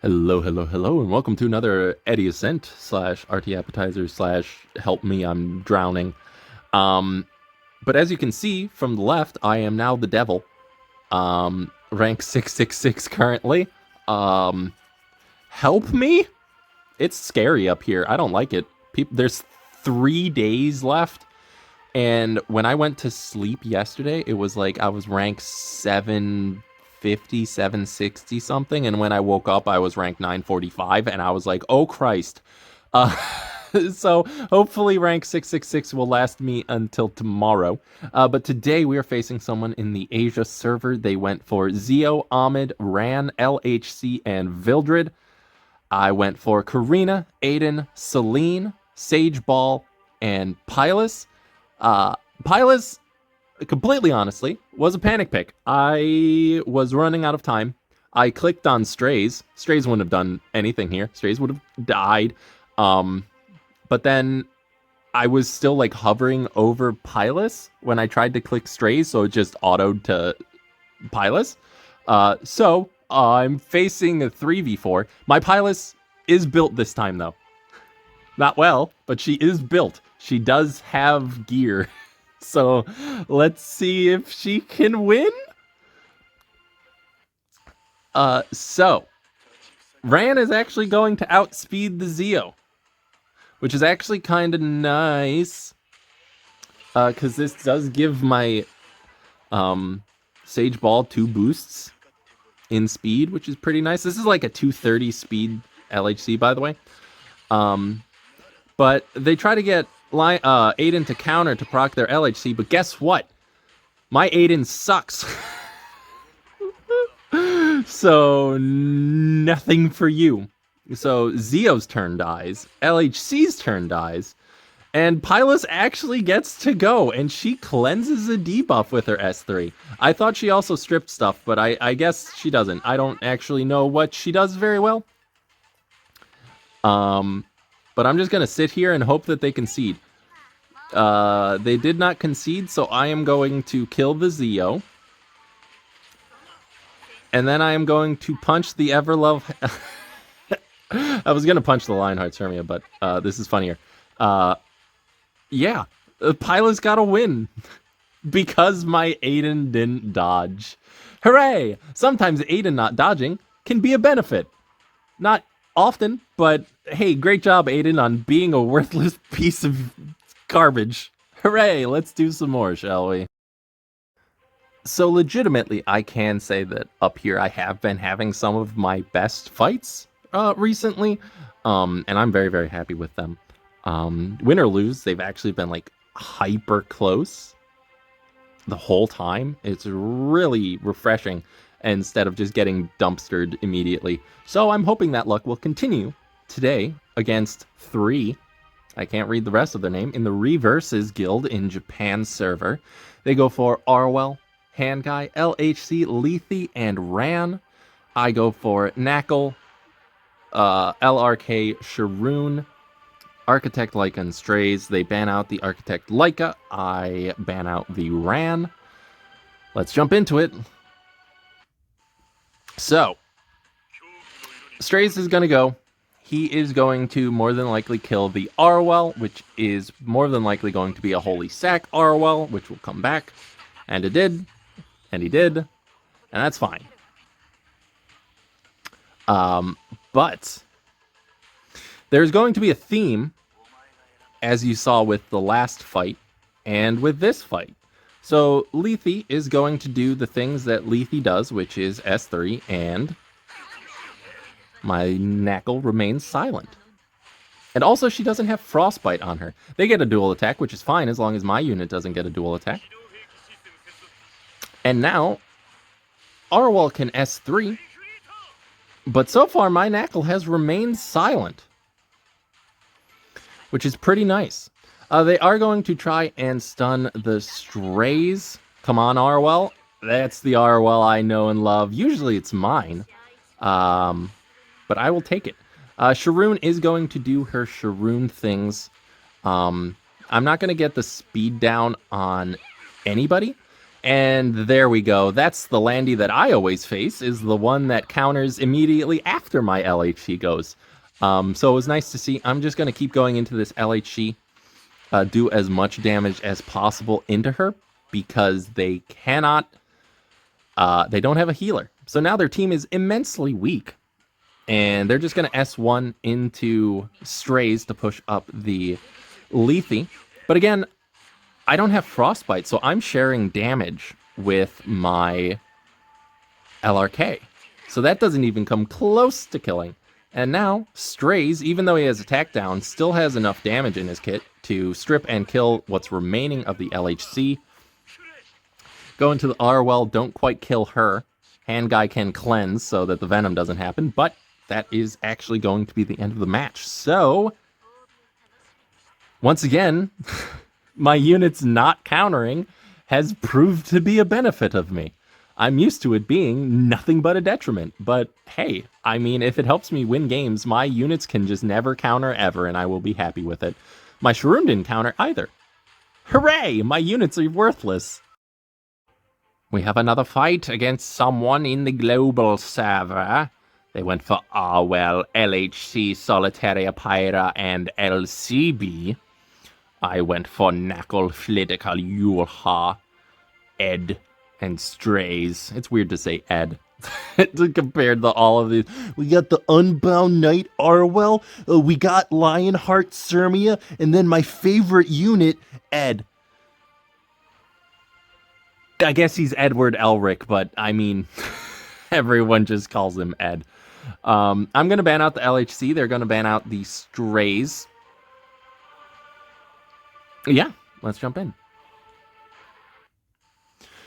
Hello, hello, hello, and welcome to another EdeAscent slash RT appetizer slash help me, I'm drowning. But as you can see from the left, I am now the devil. Rank 666 currently. Help me? It's scary up here. I don't like it. There's 3 days left. And when I went to sleep yesterday, it was like I was rank 750, 760 something. And when I woke up, I was rank 945. And I was like, oh Christ. Uh, so hopefully rank 666 will last me until tomorrow. But today we are facing someone in the Asia server. They went for Zio, Ahmed, Ran, LHC, and Vildred. I went for Karina, Aiden, Celine, Sage Ball, and Pyllis. Pyllis, completely honestly, was a panic pick. I was running out of time. I clicked on Strays. Strays wouldn't have done anything here. Strays would have died. But then I was still like hovering over Pyllis when I tried to click Strays, so it just autoed to Pyllis. So I'm facing a 3v4. My Pyllis is built this time though. Not well, but she is built. She does have gear. So let's see if she can win. So Ran is actually going to outspeed the Zio, which is actually kind of nice. Because this does give my Sage Ball 2 boosts in speed, which is pretty nice. This is like a 230 speed LHC, by the way. But they try to get Aiden to counter to proc their LHC, but guess what? My Aiden sucks. So nothing for you. So Zio's turn dies, LHC's turn dies, and Pyllis actually gets to go, and she cleanses a debuff with her S3. I thought she also stripped stuff, but I guess she doesn't. I don't actually know what she does very well. But I'm just going to sit here and hope that they concede. They did not concede, so I am going to kill the Zio. And then I am going to punch the Everlove... I was going to punch the Lionheart's Hermia, but this is funnier. Yeah, Pyllis got a win. Because my Aiden didn't dodge. Hooray! Sometimes Aiden not dodging can be a benefit. Not often, but hey, great job, Aiden, on being a worthless piece of garbage. Hooray, let's do some more, shall we? So legitimately, I can say that up here I have been having some of my best fights recently, and I'm very, very happy with them. Win or lose, they've actually been like hyper close the whole time. It's really refreshing instead of just getting dumpstered immediately. So I'm hoping that luck will continue today against 3. I can't read the rest of their name. In the Reverses Guild in Japan server, they go for Arwell, Handguy, LHC, Lethe, and Ran. I go for Knackle, LRK, Sharoon, Architect Leica, and Strays. They ban out the Architect Leica. I ban out the Ran. Let's jump into it. So, Strays is going to go. He is going to more than likely kill the Arwell, which is more than likely going to be a Holy Sack Arwell, which will come back. And it did. And he did. And that's fine. But there's going to be a theme, as you saw with the last fight, and with this fight. So Lethe is going to do the things that Lethe does, which is S3, and my Knackle remains silent. And also, she doesn't have Frostbite on her. They get a dual attack, which is fine as long as my unit doesn't get a dual attack. And now, Arwell can S3, but so far my Knackle has remained silent, which is pretty nice. They are going to try and stun the Strays. Come on, Arwell. That's the Arwell I know and love. Usually it's mine, but I will take it. Sharoon is going to do her Sharoon things. I'm not going to get the speed down on anybody. And there we go. That's the Landy that I always face, is the one that counters immediately after my LHC goes. So it was nice to see. I'm just going to keep going into this LHC, do as much damage as possible into her, because they cannot, they don't have a healer. So now their team is immensely weak. And they're just going to S1 into Strays to push up the Lethe. But again, I don't have Frostbite, so I'm sharing damage with my LRK. So that doesn't even come close to killing. And now, Strays, even though he has attack down, still has enough damage in his kit to strip and kill what's remaining of the LHC. Go into the Arwell, don't quite kill her. Hand Guy can cleanse so that the Venom doesn't happen, but that is actually going to be the end of the match. So, once again, my units not countering has proved to be a benefit of me. I'm used to it being nothing but a detriment, but hey, I mean, if it helps me win games, my units can just never counter ever, and I will be happy with it. My Sharoon didn't counter either. Hooray! My units are worthless. We have another fight against someone in the global server. They went for Arwell, LHC, Solitaria Pyra, and LCB. I went for Knuckle, Flitical, Yulha, Ed, and Strays. It's weird to say Ed compared to all of these. We got the Unbound Knight Arwell, we got Lionheart Sirmia, and then my favorite unit, Ed. I guess he's Edward Elric, but I mean, everyone just calls him Ed. I'm going to ban out the LHC. They're going to ban out the Strays. Yeah, let's jump in.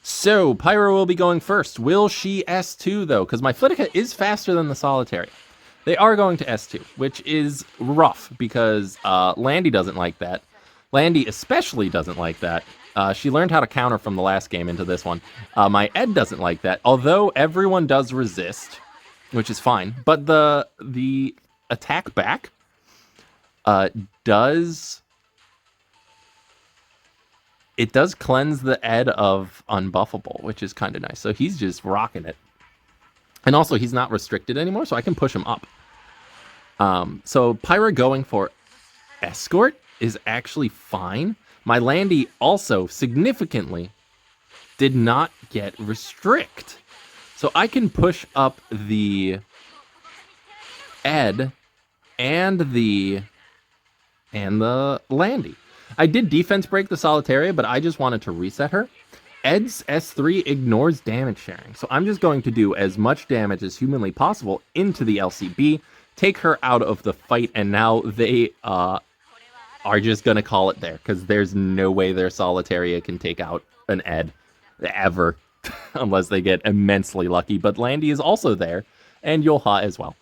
So, Pyro will be going first. Will she S2, though? Because my Flitica is faster than the Solitary. They are going to S2, which is rough, because Landy doesn't like that. Landy especially doesn't like that. She learned how to counter from the last game into this one. My Ed doesn't like that, although everyone does resist, which is fine. But the attack back does... It does cleanse the Ed of Unbuffable, which is kind of nice. So he's just rocking it. And also, he's not restricted anymore, so I can push him up. So Pyra going for Escort is actually fine. My Landy also significantly did not get Restrict. So I can push up the Ed and the Landy. I did defense break the Solitaria, but I just wanted to reset her. Ed's S3 ignores damage sharing, so I'm just going to do as much damage as humanly possible into the LCB, take her out of the fight, and now they are just going to call it there, because there's no way their Solitaria can take out an Ed, ever, unless they get immensely lucky. But Landy is also there, and Yulha as well.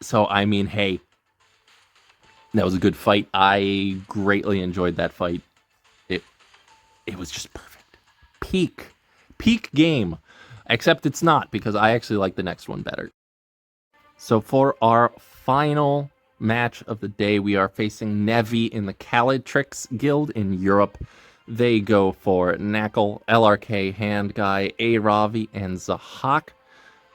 So, I mean, hey, that was a good fight. I greatly enjoyed that fight. It was just perfect. Peak game. Except it's not, because I actually like the next one better. So for our final match of the day, we are facing Nevi in the Calatrix Guild in Europe. They go for Knuckle, LRK, Hand Guy, Aravi, and Zahak.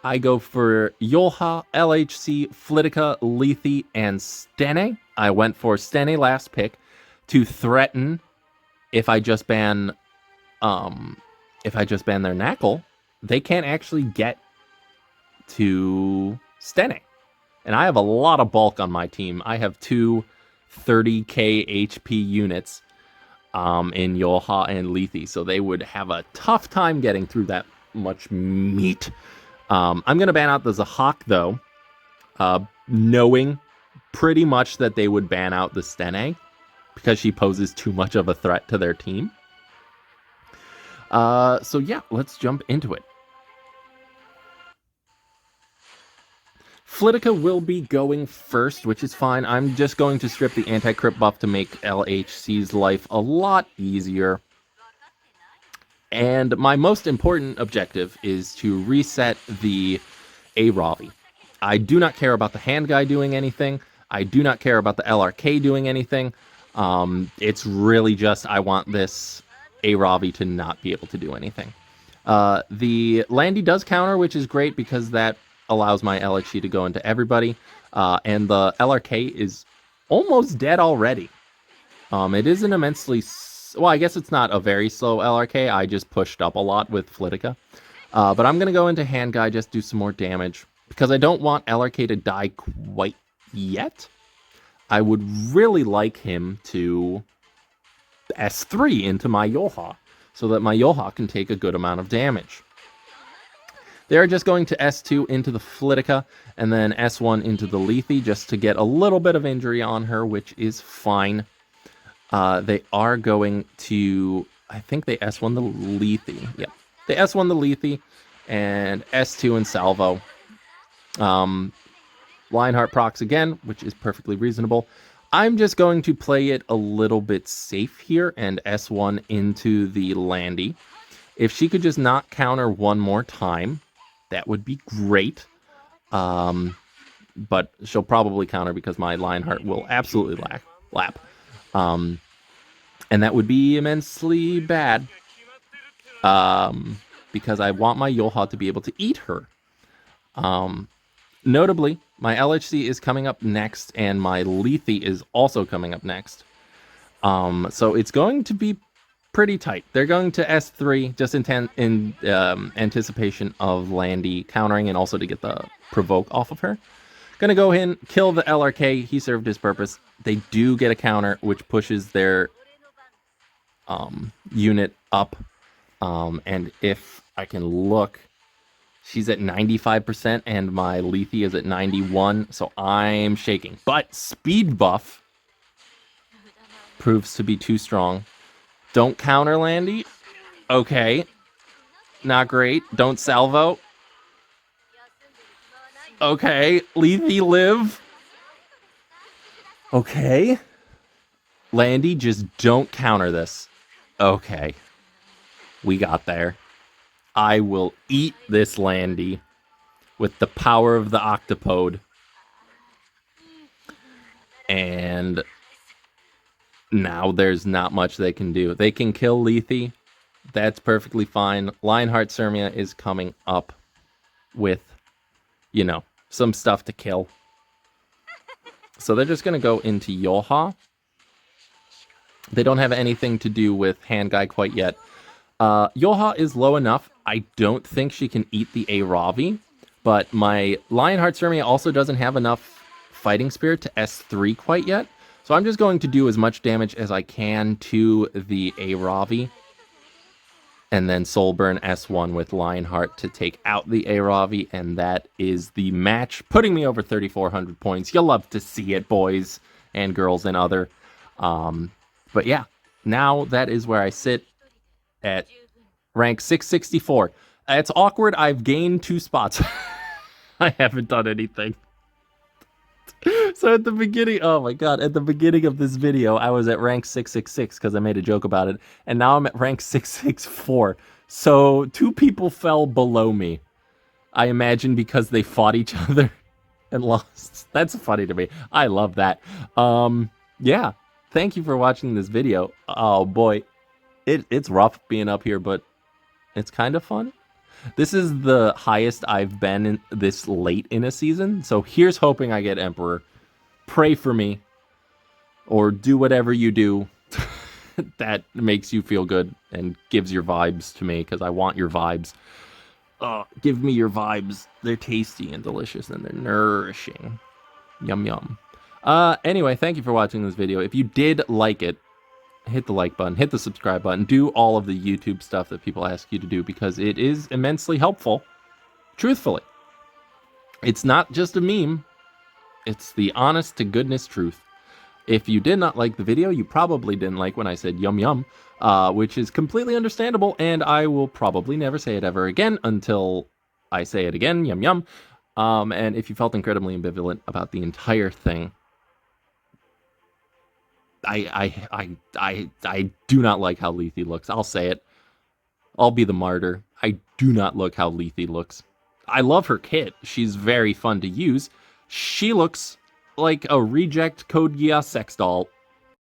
I go for Yulha, LHC, Flitica, Lethe, and Stene. I went for Stene last pick to threaten if I just ban their Knuckle, they can't actually get to Stene. And I have a lot of bulk on my team. I have two 30k HP units in Yulha and Lethe, so they would have a tough time getting through that much meat. I'm going to ban out the Zahak, though, knowing pretty much that they would ban out the Stene because she poses too much of a threat to their team. So yeah, let's jump into it. Flitica will be going first, which is fine. I'm just going to strip the anti-crit buff to make LHC's life a lot easier. And my most important objective is to reset the Aravi. I do not care about the Hand Guy doing anything. I do not care about the LRK doing anything. It's really just I want this a Ravi to not be able to do anything. The Landy does counter, which is great because that allows my LHC to go into everybody. And the LRK is almost dead already. It is an immensely... Well, I guess it's not a very slow LRK. I just pushed up a lot with Flitica. But I'm going to go into Hand Guy, just do some more damage. Because I don't want LRK to die quite yet. I would really like him to S3 into my Yoha, so that my Yoha can take a good amount of damage. They're just going to S2 into the Flitica, and then S1 into the Lethe, just to get a little bit of injury on her, which is fine. They are going to... I think they S1 the Lethe. Yep. They S1 the Lethe, and S2 and Salvo. Lionheart procs again, which is perfectly reasonable. I'm just going to play it a little bit safe here and S1 into the Landy. If she could just not counter one more time, that would be great. But she'll probably counter because my Lionheart will absolutely lap. And that would be immensely bad. Because I want my Yoha to be able to eat her. Notably, my LHC is coming up next, and my Lethe is also coming up next. So it's going to be pretty tight. They're going to S3 just in anticipation of Landy countering and also to get the provoke off of her. Gonna go in, kill the LRK. He served his purpose. They do get a counter, which pushes their unit up. And if I can look... She's at 95% and my Lethe is at 91, so I'm shaking. But speed buff proves to be too strong. Don't counter Landy. Okay. Not great. Don't salvo. Okay. Lethe live. Okay. Landy, just don't counter this. Okay. We got there. I will eat this Landy with the power of the Octopode. And now there's not much they can do. They can kill Lethe. That's perfectly fine. Lionheart Surmia is coming up with, you know, some stuff to kill. So they're just going to go into Yoha. They don't have anything to do with Hand Guy quite yet. Yoha is low enough. I don't think she can eat the A-Ravi, but my Lionheart Surmia also doesn't have enough Fighting Spirit to S3 quite yet. So I'm just going to do as much damage as I can to the A-Ravi, and then Soulburn S1 with Lionheart to take out the A-Ravi, and that is the match, putting me over 3,400 points. You'll love to see it, boys and girls and other. But yeah, now that is where I sit at rank 664. It's awkward. I've gained 2 spots. I haven't done anything. So at the beginning, oh my god, at the beginning of this video, I was at rank 666 because I made a joke about it. And now I'm at rank 664. So 2 people fell below me. I imagine because they fought each other and lost. That's funny to me. I love that. Yeah. Thank you for watching this video. Oh boy. It's rough being up here, but it's kind of fun. This is the highest I've been in this late in a season, so here's hoping I get Emperor. Pray for me, or do whatever you do that makes you feel good and gives your vibes to me, because I want your vibes. Give me your vibes. They're tasty and delicious, and they're nourishing. Yum, yum. Anyway, thank you for watching this video. If you did like it, hit the like button, hit the subscribe button, do all of the YouTube stuff that people ask you to do, because it is immensely helpful. Truthfully. It's not just a meme. It's the honest to goodness truth. If you did not like the video, you probably didn't like when I said yum yum, which is completely understandable, and I will probably never say it ever again until I say it again, yum yum. And if you felt incredibly ambivalent about the entire thing, I do not like how Lethe looks. I'll say it. I'll be the martyr. I do not look how Lethe looks. I love her kit. She's very fun to use. She looks like a reject Code Geass sex doll.